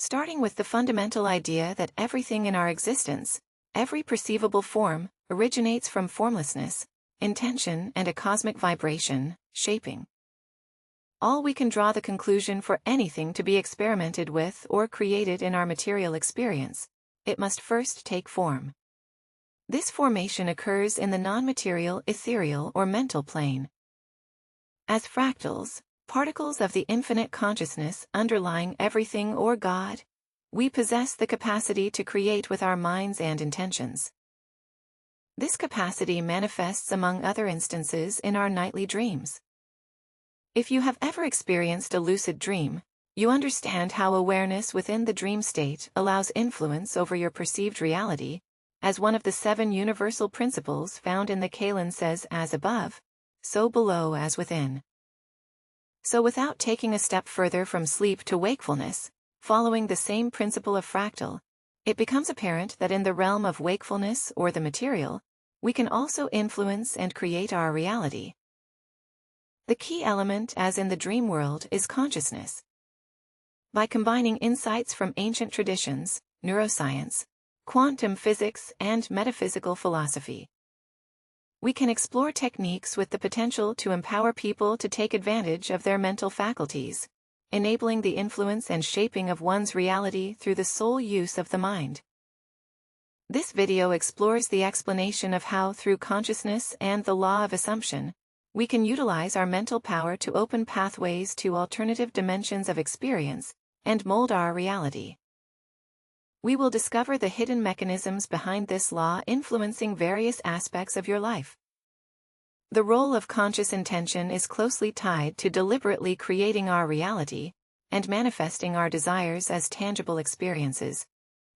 starting with the fundamental idea that everything in our existence, every perceivable form, originates from formlessness, intention, and a cosmic vibration, shaping. All we can draw the conclusion for anything to be experimented with or created in our material experience, it must first take form. This formation occurs in the non-material, ethereal, or mental plane. As fractals, particles of the infinite consciousness underlying everything or God, we possess the capacity to create with our minds and intentions. This capacity manifests among other instances in our nightly dreams. If you have ever experienced a lucid dream, you understand how awareness within the dream state allows influence over your perceived reality, as one of the 7 universal principles found in the Kalan says, as above, so below as within. So without taking a step further from sleep to wakefulness, following the same principle of fractal, it becomes apparent that in the realm of wakefulness or the material, we can also influence and create our reality. The key element, as in the dream world, is consciousness. By combining insights from ancient traditions, neuroscience, quantum physics, and metaphysical philosophy, we can explore techniques with the potential to empower people to take advantage of their mental faculties, enabling the influence and shaping of one's reality through the sole use of the mind. This video explores the explanation of how, through consciousness and the law of assumption, we can utilize our mental power to open pathways to alternative dimensions of experience and mold our reality. We will discover the hidden mechanisms behind this law influencing various aspects of your life. The role of conscious intention is closely tied to deliberately creating our reality and manifesting our desires as tangible experiences.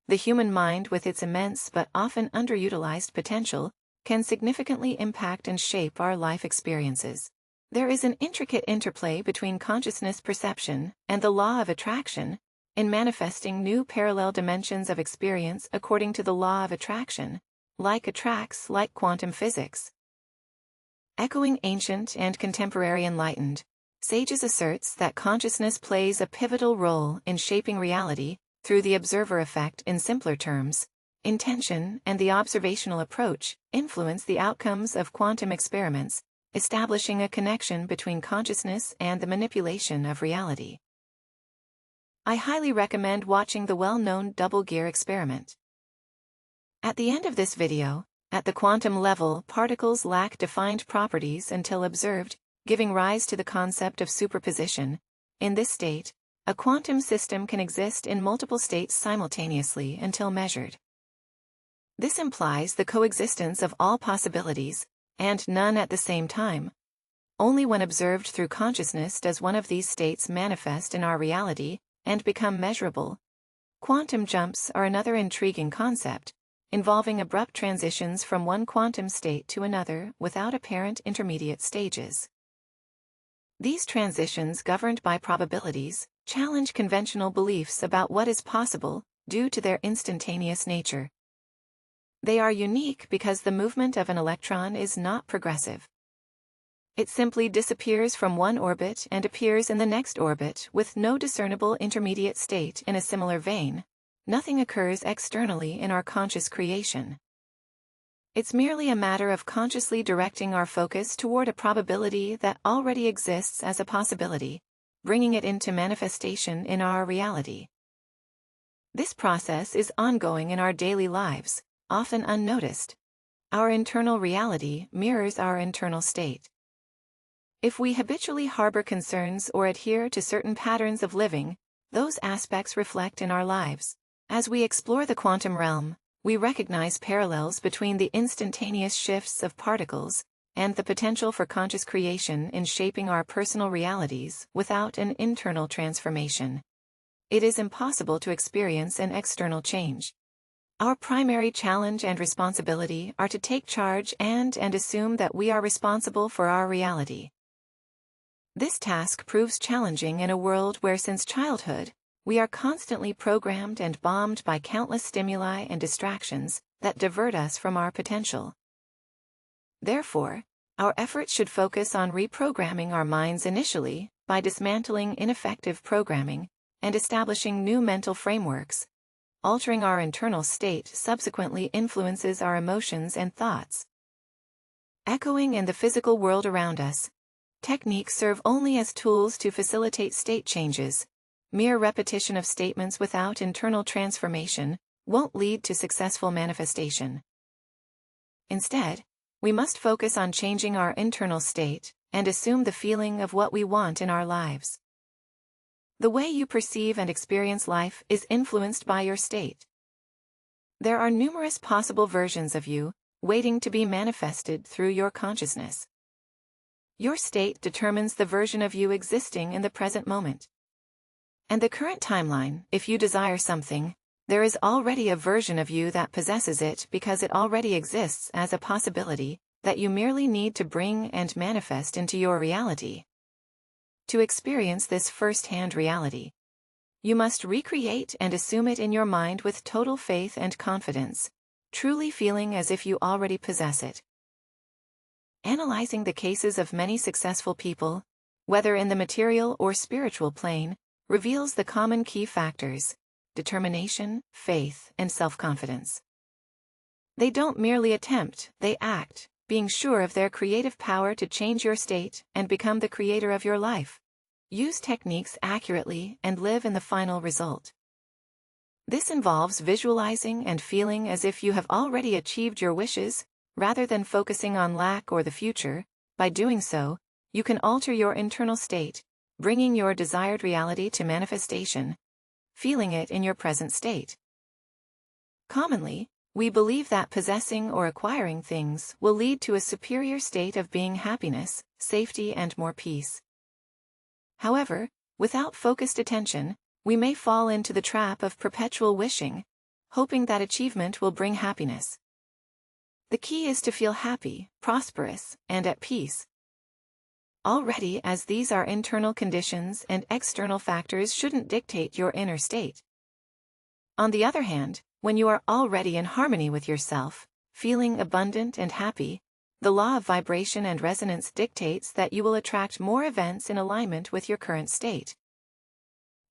The human mind, with its immense but often underutilized potential, can significantly impact and shape our life experiences. There is an intricate interplay between consciousness perception and the law of attraction in manifesting new parallel dimensions of experience according to the law of attraction, like attracts like quantum physics. Echoing ancient and contemporary enlightened sages asserts that consciousness plays a pivotal role in shaping reality through the observer effect. In simpler terms, intention and the observational approach influence the outcomes of quantum experiments, establishing a connection between consciousness and the manipulation of reality. I highly recommend watching the well-known double gear experiment. At the end of this video, at the quantum level, particles lack defined properties until observed, giving rise to the concept of superposition. In this state, a quantum system can exist in multiple states simultaneously until measured. This implies the coexistence of all possibilities, and none at the same time. Only when observed through consciousness does one of these states manifest in our reality and become measurable. Quantum jumps are another intriguing concept, involving abrupt transitions from one quantum state to another without apparent intermediate stages. These transitions, governed by probabilities, challenge conventional beliefs about what is possible due to their instantaneous nature. They are unique because the movement of an electron is not progressive. It simply disappears from one orbit and appears in the next orbit with no discernible intermediate state. In a similar vein, nothing occurs externally in our conscious creation. It's merely a matter of consciously directing our focus toward a probability that already exists as a possibility, bringing it into manifestation in our reality. This process is ongoing in our daily lives, often unnoticed. Our internal reality mirrors our internal state. If we habitually harbor concerns or adhere to certain patterns of living, those aspects reflect in our lives. As we explore the quantum realm, we recognize parallels between the instantaneous shifts of particles and the potential for conscious creation in shaping our personal realities without an internal transformation. It is impossible to experience an external change. Our primary challenge and responsibility are to take charge and assume that we are responsible for our reality. This task proves challenging in a world where, since childhood, we are constantly programmed and bombed by countless stimuli and distractions that divert us from our potential. Therefore, our efforts should focus on reprogramming our minds initially by dismantling ineffective programming and establishing new mental frameworks. Altering our internal state subsequently influences our emotions and thoughts. Echoing in the physical world around us. Techniques serve only as tools to facilitate state changes. Mere repetition of statements without internal transformation won't lead to successful manifestation. Instead, we must focus on changing our internal state and assume the feeling of what we want in our lives. The way you perceive and experience life is influenced by your state. There are numerous possible versions of you, waiting to be manifested through your consciousness. Your state determines the version of you existing in the present moment. And the current timeline, if you desire something, there is already a version of you that possesses it because it already exists as a possibility that you merely need to bring and manifest into your reality. To experience this first-hand reality, you must recreate and assume it in your mind with total faith and confidence, truly feeling as if you already possess it. Analyzing the cases of many successful people, whether in the material or spiritual plane, reveals the common key factors: determination, faith, and self-confidence. They don't merely attempt, they act, being sure of their creative power to change your state and become the creator of your life. Use techniques accurately and live in the final result. This involves visualizing and feeling as if you have already achieved your wishes, rather than focusing on lack or the future. By doing so, you can alter your internal state, bringing your desired reality to manifestation, feeling it in your present state. Commonly, we believe that possessing or acquiring things will lead to a superior state of being, happiness, safety, and more peace. However, without focused attention, we may fall into the trap of perpetual wishing, hoping that achievement will bring happiness. The key is to feel happy, prosperous, and at peace. Already, as these are internal conditions and external factors shouldn't dictate your inner state. On the other hand, when you are already in harmony with yourself, feeling abundant and happy, the law of vibration and resonance dictates that you will attract more events in alignment with your current state.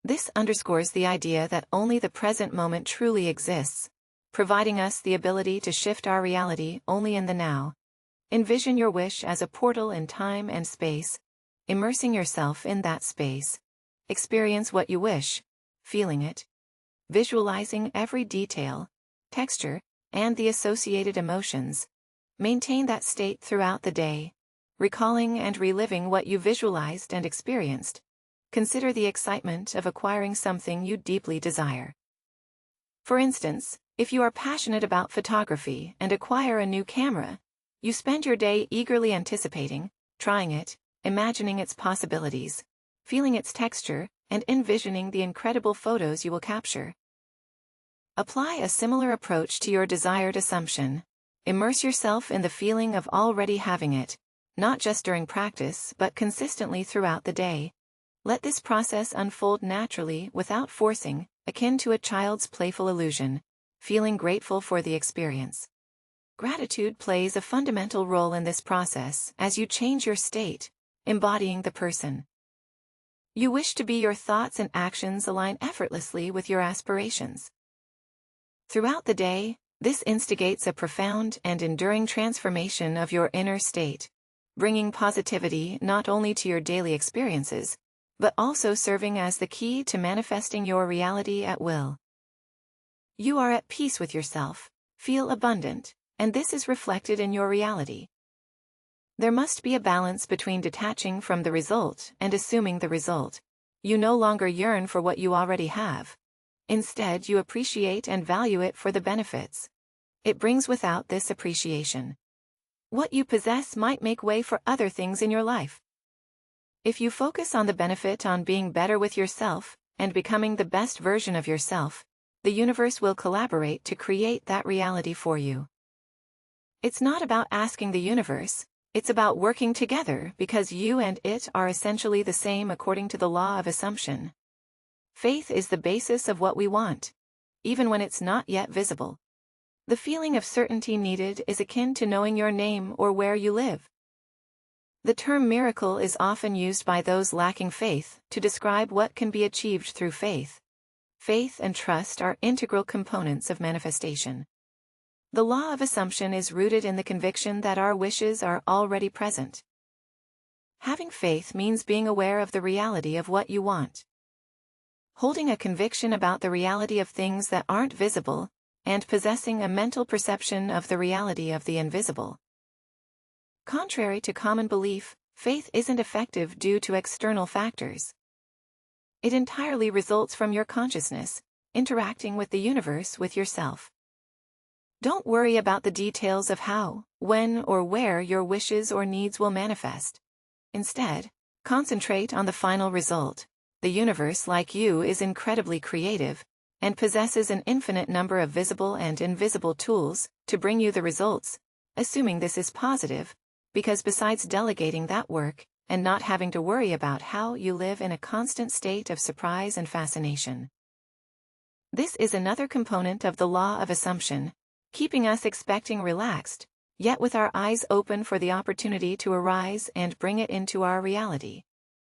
This underscores the idea that only the present moment truly exists, providing us the ability to shift our reality only in the now. Envision your wish as a portal in time and space, immersing yourself in that space. Experience what you wish, feeling it, visualizing every detail, texture, and the associated emotions. Maintain that state throughout the day, recalling and reliving what you visualized and experienced. Consider the excitement of acquiring something you deeply desire. For instance, if you are passionate about photography and acquire a new camera, you spend your day eagerly anticipating, trying it, imagining its possibilities, feeling its texture, and envisioning the incredible photos you will capture. Apply a similar approach to your desired assumption. Immerse yourself in the feeling of already having it, not just during practice but consistently throughout the day. Let this process unfold naturally without forcing, akin to a child's playful illusion, feeling grateful for the experience. Gratitude plays a fundamental role in this process as you change your state, embodying the person you wish to be. Your thoughts and actions align effortlessly with your aspirations. Throughout the day, this instigates a profound and enduring transformation of your inner state, bringing positivity not only to your daily experiences, but also serving as the key to manifesting your reality at will. You are at peace with yourself, feel abundant, and this is reflected in your reality. There must be a balance between detaching from the result and assuming the result. You no longer yearn for what you already have. Instead, you appreciate and value it for the benefits it brings. Without this appreciation, what you possess might make way for other things in your life. If you focus on the benefit, on being better with yourself, and becoming the best version of yourself, the universe will collaborate to create that reality for you. It's not about asking the universe, it's about working together because you and it are essentially the same according to the law of assumption. Faith is the basis of what we want, even when it's not yet visible. The feeling of certainty needed is akin to knowing your name or where you live. The term miracle is often used by those lacking faith to describe what can be achieved through faith. Faith and trust are integral components of manifestation. The law of assumption is rooted in the conviction that our wishes are already present. Having faith means being aware of the reality of what you want. Holding a conviction about the reality of things that aren't visible, and possessing a mental perception of the reality of the invisible. Contrary to common belief, faith isn't effective due to external factors. It entirely results from your consciousness, interacting with the universe with yourself. Don't worry about the details of how, when, or where your wishes or needs will manifest. Instead, concentrate on the final result. The universe, like you, is incredibly creative, and possesses an infinite number of visible and invisible tools to bring you the results, assuming this is positive, because besides delegating that work, and not having to worry about how, you live in a constant state of surprise and fascination. This is another component of the law of assumption, keeping us expecting relaxed, yet with our eyes open for the opportunity to arise and bring it into our reality.